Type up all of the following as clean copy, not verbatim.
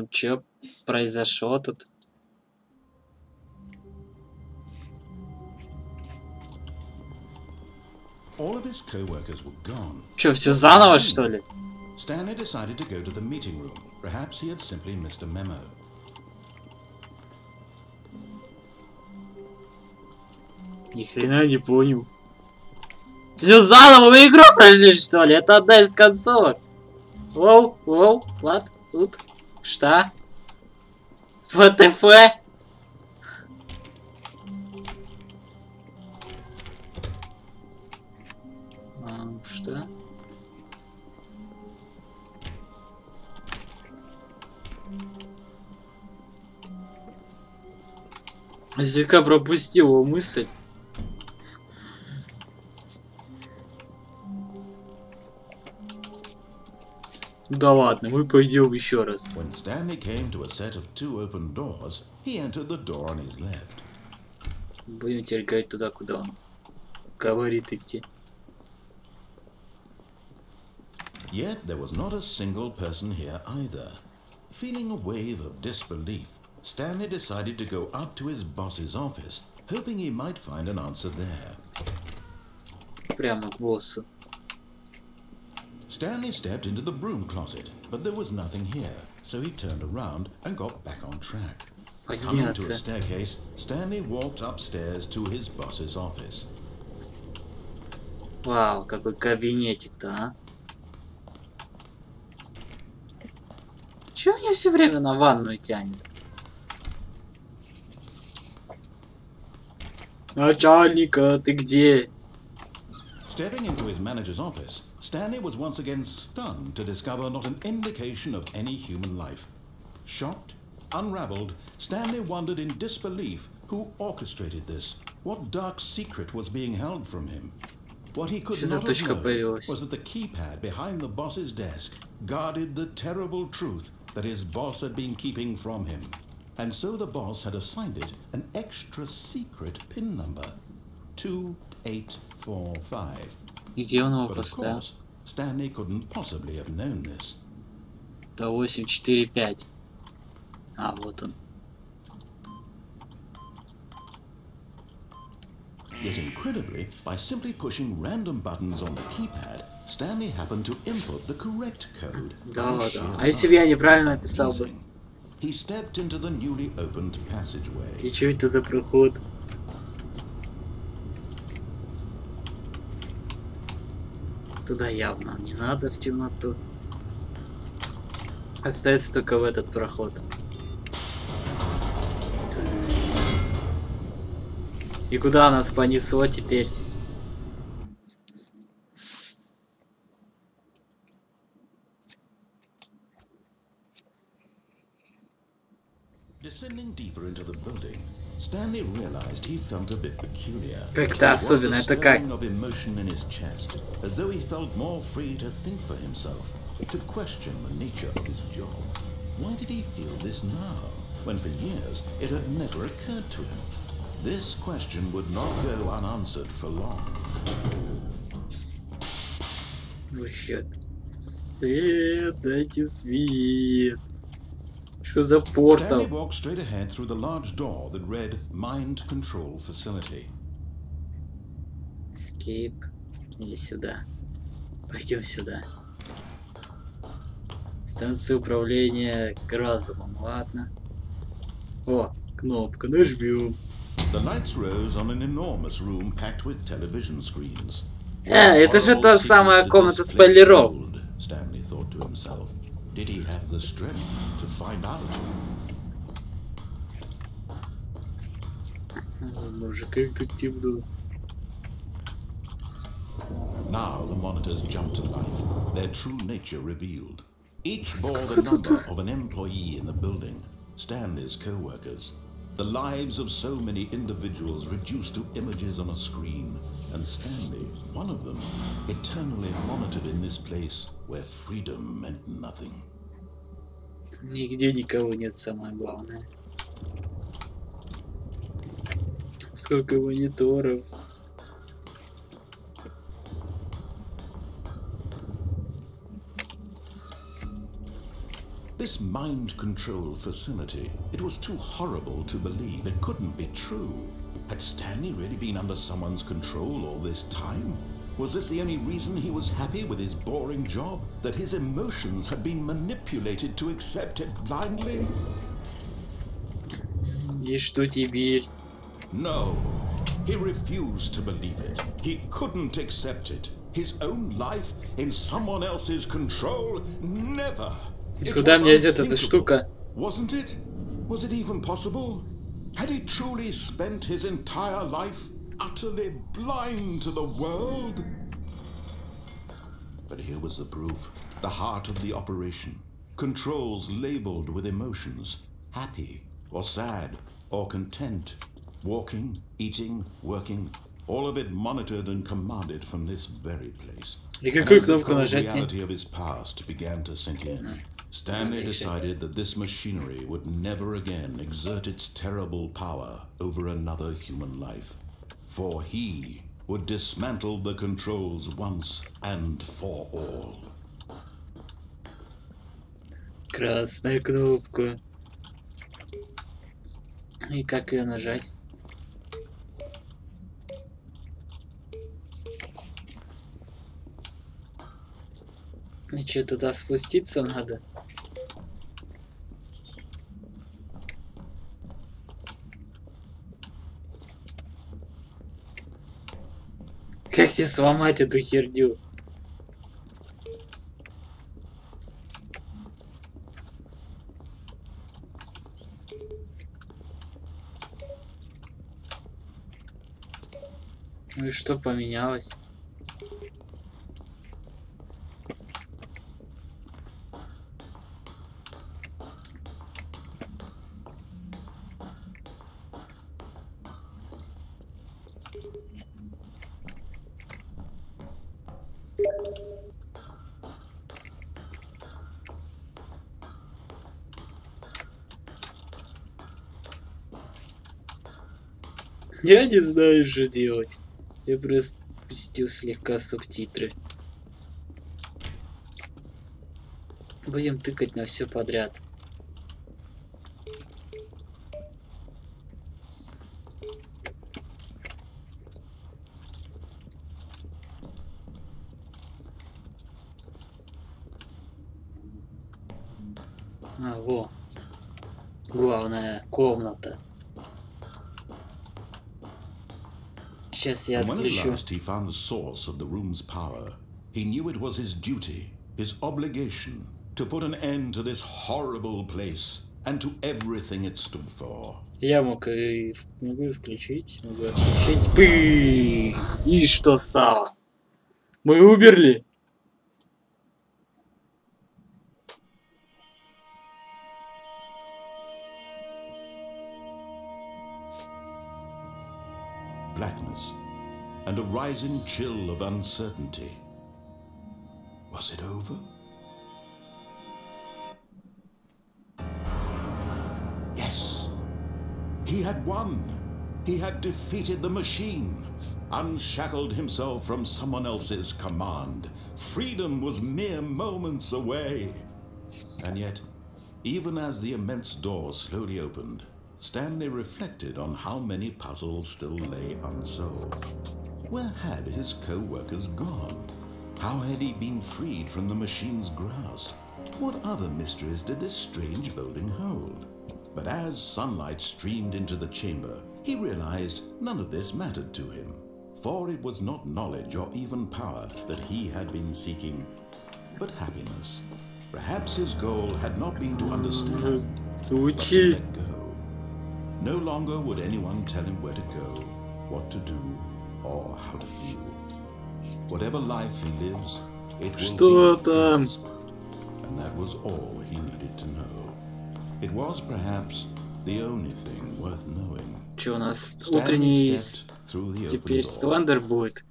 там что произошло тут? Что, все заново, что ли? Stanley decided to go to the meeting room. Perhaps he had simply missed a memo. Ни хрена не понял. Все заново, вы игру прошли, что ли? Это одна из концовок. Воу, воу, what? Тут? Что? ВТФ? Что? Слегка пропустил его мысль. Да ладно, мы пойдем еще раз. When Stanley came to a set of two open doors, he entered the door on his left. Будем теперь говорить туда, куда он говорит идти. Yet there was not a single person here either. Feeling a wave of disbelief, Stanley decided to go up to his boss's office, hoping he might find an answer there. Прямо к боссу. Stanley stepped into the broom closet, but there was nothing here, so he turned around and got back on track. Coming to a staircase, Stanley walked upstairs to his boss's office. Вау, какой кабинетик-то, а? Чего мне все время на ванную тянет? Начальника, ты где? Stepping into his manager's office, Stanley was once again stunned to discover not an indication of any human life. Shocked, unraveled, Stanley wondered in disbelief who orchestrated this, what dark secret was being held from him. What he could not have known was that the keypad behind the boss's desk guarded the terrible truth that his boss had been keeping from him. And so the boss had assigned it an extra secret PIN number, 2845. But of course, Stanley couldn't possibly have known this. 845. А, вот он. Yet incredibly, by simply pushing random buttons on the keypad, Stanley happened to input the correct code. Да. А если бы я неправильно написал бы? He stepped into the newly opened passageway. И что это за проход? Туда явно не надо, в темноту. Остается только в этот проход. И куда нас понесло теперь? Descending deeper into the building, Stanley realized he felt a bit peculiar. Как-то особенно, это как? Of emotion in his chest, as though he felt more free to think for himself, to question the nature of his job. Why did he feel this now, when for years it had never occurred to him? This question would not go unanswered for long. Ну щет. Свет, дайте свет. Что за портал? Stanley walked straight ahead through the large door that read Mind Control Facility. Escape. Или сюда. Пойдем сюда. Станция управления разумом. Ладно. О, кнопка. Нажмем. The lights rose on an enormous room packed with television screens. Это же та самая комната спойлеров. Stanley thought to himself. Did he have the strength to find out? Боже, как тут темно. Now the monitors jumped to life, their true nature revealed. Each bore the number of an employee in the building, Stanley's co-workers. The lives of so many individuals reduced to images on a screen, and Stanley, one of them, eternally monitored in this place where freedom meant nothing. Нигде никого нет, самое главное. Сколько мониторов. This This mind control facility, it was too horrible to believe. It couldn't be true. Had Stanley really been under someone's control all this time? Was this the only reason he was happy with his boring job? That his emotions had been manipulated to accept it blindly? И что теперь? No. He refused to believe it. He couldn't accept it. His own life in someone else's control? Never. Куда мне взять эта штука? Wasn't it? Was it even possible? Had he truly spent his entire life utterly blind to the world? But here was the proof. The heart of the operation. Controls labeled with emotions. Happy, or sad, or content. Walking, eating, working. All of it monitored and commanded from this very place. И какую As the кнопку cold нажать? reality of his past began to sink in, Stanley decided that this machinery would never again exert its terrible power over another human life. For he would dismantle the controls once and for all. Красная кнопка. И как ее нажать? И что, туда спуститься надо? Как тебе сломать эту херню? Ну и что поменялось? Я не знаю, что делать. Я просто пустил слегка субтитры. Будем тыкать на все подряд. А, во. Главная комната. Сейчас я And when at отключу. last he found the source of the room's power, he knew it was his duty, his obligation, to put an end to this horrible place and to everything it stood for. Я могу включить, могу отключить. Пых! И что стало? Мы умерли? Blackness and a rising chill of uncertainty. Was it over? Yes. He had won. He had defeated the machine, unshackled himself from someone else's command. Freedom was mere moments away. And yet, even as the immense door slowly opened, Stanley reflected on how many puzzles still lay unsolved. Where had his co-workers gone? How had he been freed from the machine's grasp? What other mysteries did this strange building hold? But as sunlight streamed into the chamber, he realized none of this mattered to him, for it was not knowledge or even power that he had been seeking, but happiness. Perhaps his goal had not been to understand, but to let go. No longer would anyone tell him where to go, what to do, or how to feel. Whatever life he lives, it will be his. And that was all he needed to know. It was perhaps the only thing worth knowing. Че у нас утренний теперь Слендер будет?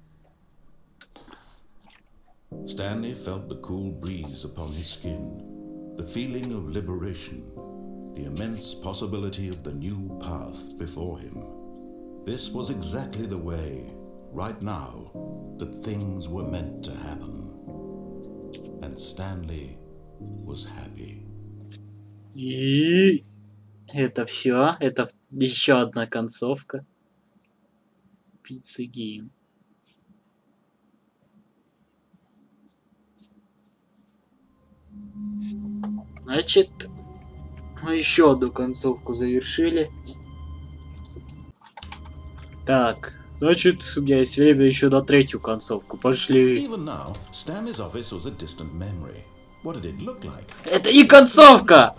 Stanley felt the cool breeze upon his skin, the feeling of liberation, the immense possibility of the new path before him. This was exactly the way, right now, that things were meant to happen. And Stanley was happy. И это все. Это еще одна концовка. Pizza Game. Значит, мы еще одну концовку завершили. Так, значит, у меня есть время еще на третью концовку. Пошли. Это не концовка!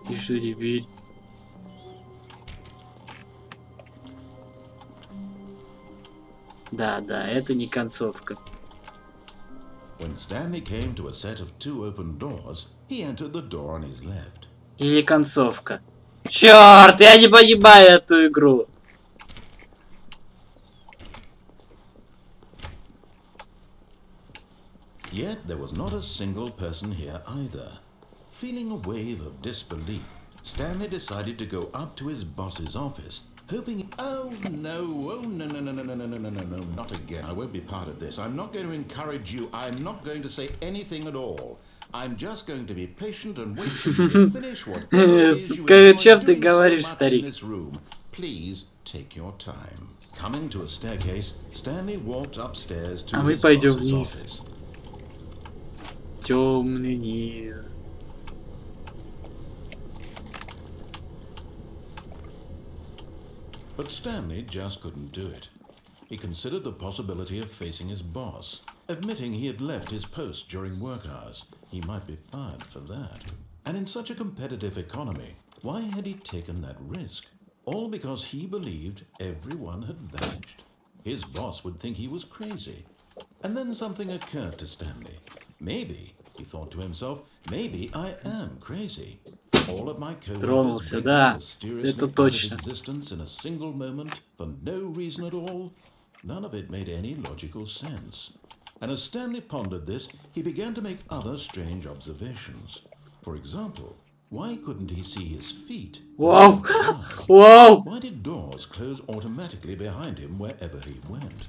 И что теперь? Да, это не концовка. When Stanley came to a set of 2 open doors, he entered the door on his left. Или концовка. Черт, я не понимаю эту игру. Yet there was not a single person here either. Feeling a wave of disbelief, Stanley decided to go up to his boss's office, hoping... Oh no, no, not again. I won't be part of this. I'm not going to encourage you. I'm not going to say anything at all. I'm just going to be patient and wait for you to finish what it is you enjoy doing so much in this room. Please take your time. Coming to a staircase, Stanley walked upstairs to his boss's office. Темный низ. But Stanley just couldn't do it. He considered the possibility of facing his boss, admitting he had left his post during work hours. He might be fired for that. And in such a competitive economy, why had he taken that risk? All because he believed everyone had vanished. His boss would think he was crazy. And then something occurred to Stanley. Maybe, he thought to himself, maybe I am crazy. All of my co-workers mysteriously out of existence in a single moment for no reason at all. None of it made any logical sense. And as Stanley pondered this, he began to make other strange observations. For example, why couldn't he see his feet? Whoa! Whoa! Why did doors close automatically behind him wherever he went?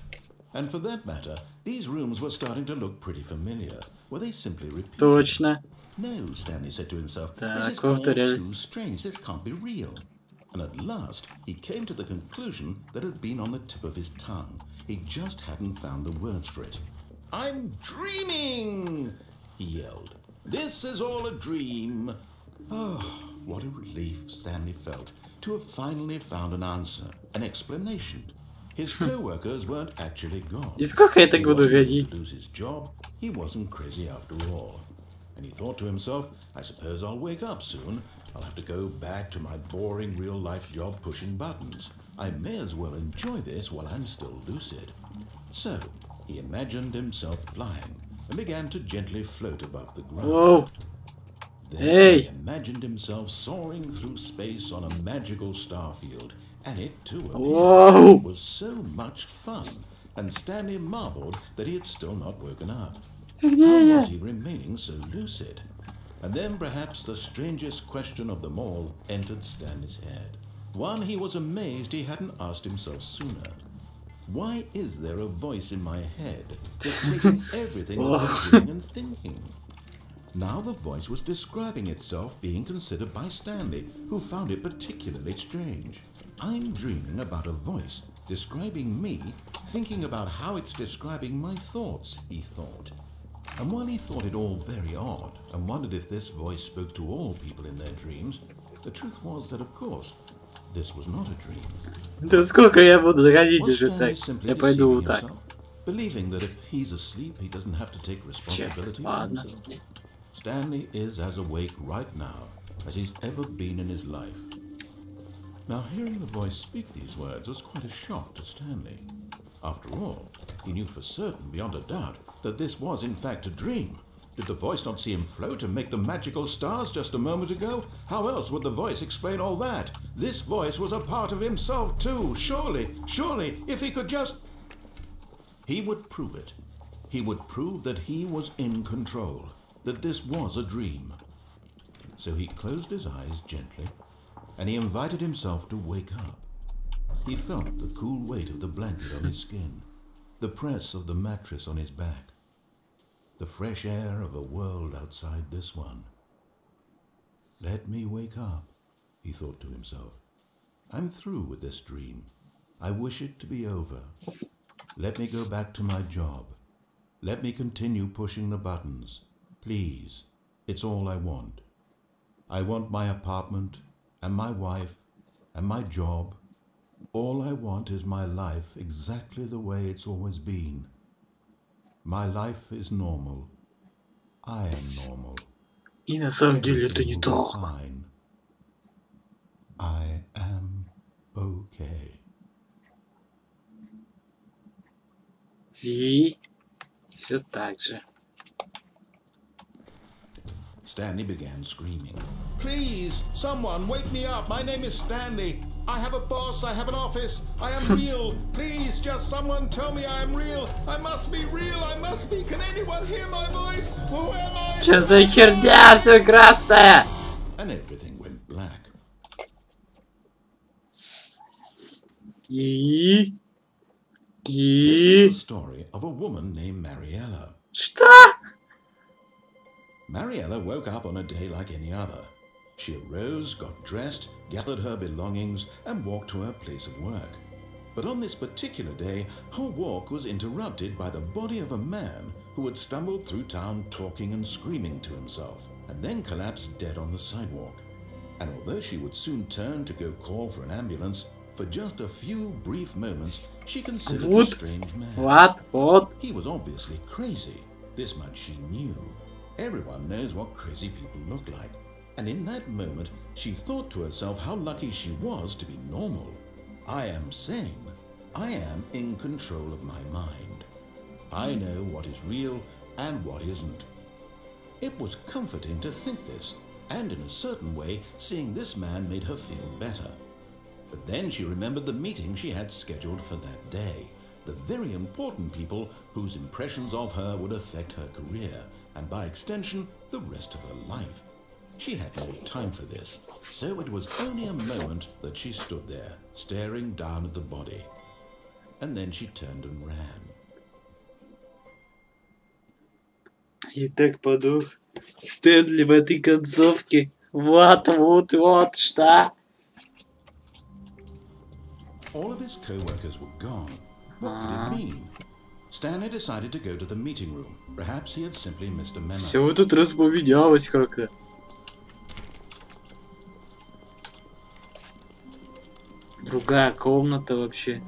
And for that matter, these rooms were starting to look pretty familiar. Were they simply repeated? Точно. No, Stanley said to himself, this is all too strange, this can't be real. And at last, he came to the conclusion that had been on the tip of his tongue. He just hadn't found the words for it. I'm dreaming, he yelled. This is all a dream. Oh, what a relief Stanley felt to have finally found an answer, an explanation. His co-workers weren't actually gone. И сколько я так буду ходить? Lose his job, he wasn't crazy after all. And he thought to himself, I suppose I'll wake up soon. I'll have to go back to my boring real-life job pushing buttons. I may as well enjoy this while I'm still lucid. So, he imagined himself flying and began to gently float above the ground. Whoa. Then he imagined himself soaring through space on a magical starfield, and it too appeared. It was so much fun, and Stanley marveled that he had still not woken up. How was he remaining so lucid? And then perhaps the strangest question of them all entered Stanley's head. One he was amazed he hadn't asked himself sooner. Why is there a voice in my head dictating everything that I'm doing and thinking? Now the voice was describing itself being considered by Stanley, who found it particularly strange. I'm dreaming about a voice describing me, thinking about how it's describing my thoughts, he thought. And while he thought it all very odd, and wondered if this voice spoke to all people in their dreams, the truth was that, of course, this was not a dream. Да сколько я буду заходить уже так? Я пойду вот так. Believing that if he's asleep, he doesn't have to take responsibility for himself. Stanley is as awake right now as he's ever been in his life. Now, hearing the voice speak these words was quite a shock to Stanley. After all, he knew for certain, beyond a doubt, that this was in fact a dream. Did the voice not see him float and make the magical stars just a moment ago? How else would the voice explain all that? This voice was a part of himself too. Surely, if he could just... He would prove it. He would prove that he was in control, that this was a dream. So he closed his eyes gently, and he invited himself to wake up. He felt the cool weight of the blanket on his skin. the press of the mattress on his back, the fresh air of a world outside this one. Let me wake up, he thought to himself. I'm through with this dream. I wish it to be over. Let me go back to my job. Let me continue pushing the buttons. Please, it's all I want. I want my apartment and my wife and my job. All I want is my life exactly the way it's always been. My life is normal. I am normal. И на самом деле это не Everything will так. be fine. I am okay. И все так же. Stanley began screaming. Please, someone, wake me up. My name is Stanley. I have a boss. I have an office. I am real. Please, just someone tell me I am real. I must be real. I must be. Can anyone hear my voice? Who am I? Что за херня все красная? And everything went black. И... This is И... the story of a woman named Mariella. Что? Mariella woke up on a day like any other. She arose, got dressed, gathered her belongings, and walked to her place of work. But on this particular day, her walk was interrupted by the body of a man who had stumbled through town talking and screaming to himself, and then collapsed dead on the sidewalk. And although she would soon turn to go call for an ambulance, for just a few brief moments, she considered the Вот. strange man. Вот. He was obviously crazy. This much she knew. Everyone knows what crazy people look like. And in that moment, she thought to herself how lucky she was to be normal. I am sane. I am in control of my mind. I know what is real and what isn't. It was comforting to think this, and in a certain way, seeing this man made her feel better. But then she remembered the meeting she had scheduled for that day. The very important people whose impressions of her would affect her career, and by extension, the rest of her life. She had no time for this, so it was only a moment that she stood there, staring down at the body. And then she turned and ran. Итак, подумал. Стэнли в этой концовке. Вот что. All of his co-workers were gone. What could it mean? Stanley decided to go to the meeting room. Perhaps he had simply missed a memo. Все в этот раз поменялось как-то. Другая комната вообще.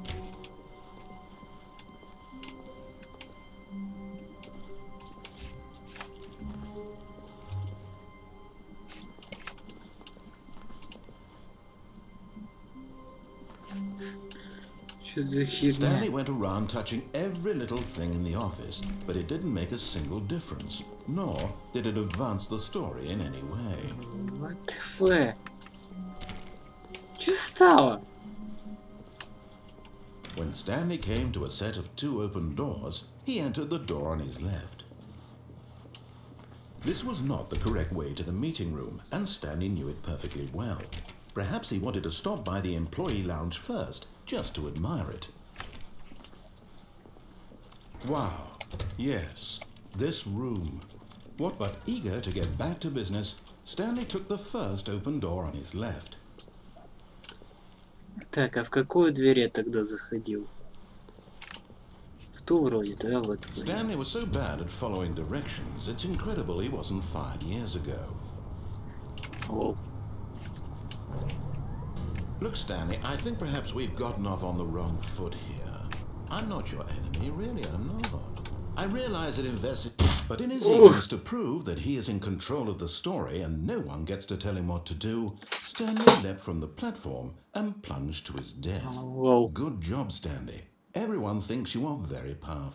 Что за Stanley херня? went around touching every little thing in the office, but it didn't make a single difference, nor did it advance the story in any way. What the fuck? Что стало? When Stanley came to a set of 2 open doors, he entered the door on his left. This was not the correct way to the meeting room, and Stanley knew it perfectly well. Perhaps he wanted to stop by the employee lounge first, just to admire it. Wow, yes, this room. What but eager to get back to business, Stanley took the first open door on his left. Так, а в какую дверь я тогда заходил? В ту вроде, да, в эту. Stanley was so bad at following directions, it's incredible he wasn't fired years ago. О, Look, Stanley, I think perhaps we've gotten off on the wrong foot here. I'm not your enemy, really, I'm not. I realize it invested, but in his eagerness to prove that he is in control of the story and no one gets to tell him what to do, Stanley leapt from the platform and plunged to his death. Whoa. Good job, Stanley. Everyone thinks you are very powerful.